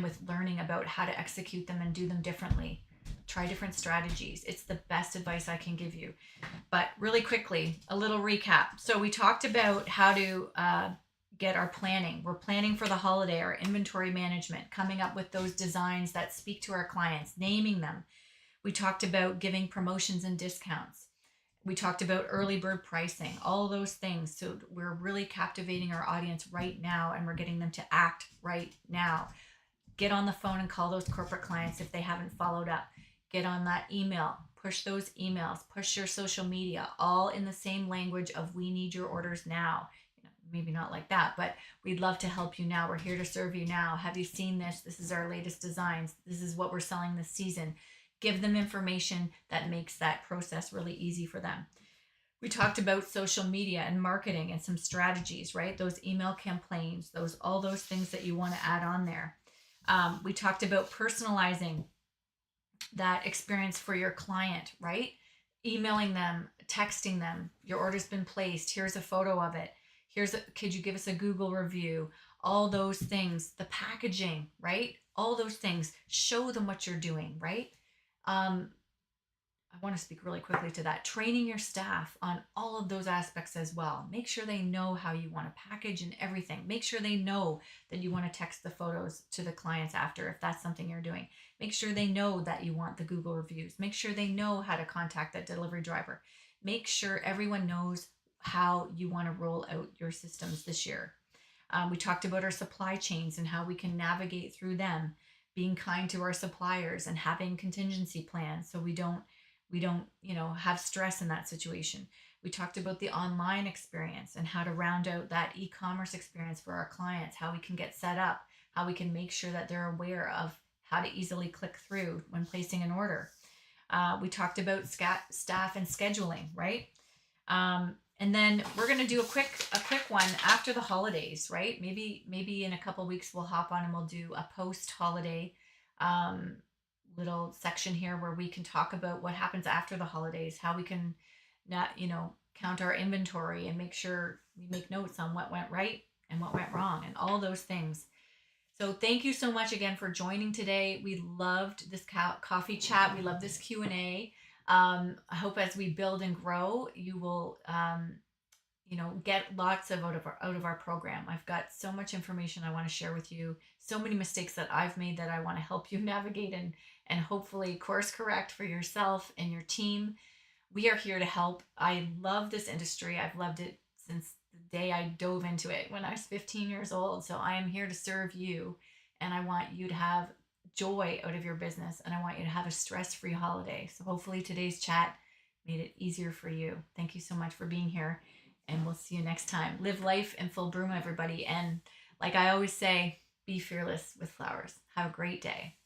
with learning about how to execute them and do them differently. Try different strategies. It's the best advice I can give you. But really quickly, a little recap. So we talked about how to get our planning. We're planning for the holiday, our inventory management, coming up with those designs that speak to our clients, naming them. We talked about giving promotions and discounts. We talked about early bird pricing, all those things. So we're really captivating our audience right now, and we're getting them to act right now. Get on the phone and call those corporate clients if they haven't followed up. Get on that email, push those emails, push your social media, all in the same language of we need your orders now. Maybe not like that, but we'd love to help you now. We're here to serve you now. Have you seen this? This is our latest designs. This is what we're selling this season. give them information that makes that process really easy for them. We talked about social media and marketing and some strategies, right? Those email campaigns, all those things that you want to add on there. We talked about personalizing that experience for your client, right? Emailing them, texting them, your order's been placed. Here's a photo of it. Could you give us a Google review? All those things, the packaging, right? All those things, show them what you're doing, right? Um, I want to speak really quickly to that. Training your staff on all of those aspects as well. Make sure they know how you want to package and everything. Make sure they know that you want to text the photos to the clients after if that's something you're doing. Make sure they know that you want the Google reviews. Make sure they know how to contact that delivery driver. Make sure everyone knows how you want to roll out your systems this year. We talked about our supply chains and how we can navigate through them, being kind to our suppliers and having contingency plans so we don't have stress in that situation. We talked about the online experience and how to round out that e-commerce experience for our clients, how we can get set up, how we can make sure that they're aware of how to easily click through when placing an order. We talked about staff and scheduling, right? And then we're going to do a quick one after the holidays, right? Maybe in a couple weeks we'll hop on and we'll do a post holiday um, little section here where we can talk about what happens after the holidays, how we can not, count our inventory and make sure we make notes on what went right and what went wrong and all those things. So thank you so much again for joining today. We loved this coffee chat. We love this Q&A. I hope as we build and grow, you will, get lots of out of our program. I've got so much information I want to share with you. So many mistakes that I've made that I want to help you navigate and hopefully course correct for yourself and your team. We are here to help. I love this industry. I've loved it since the day I dove into it when I was 15 years old. So I am here to serve you, and I want you to have joy out of your business, and I want you to have a stress-free holiday. So hopefully today's chat made it easier for you. Thank you so much for being here, and we'll see you next time. Live life in full bloom, everybody. And like I always say, be fearless with flowers. Have a great day.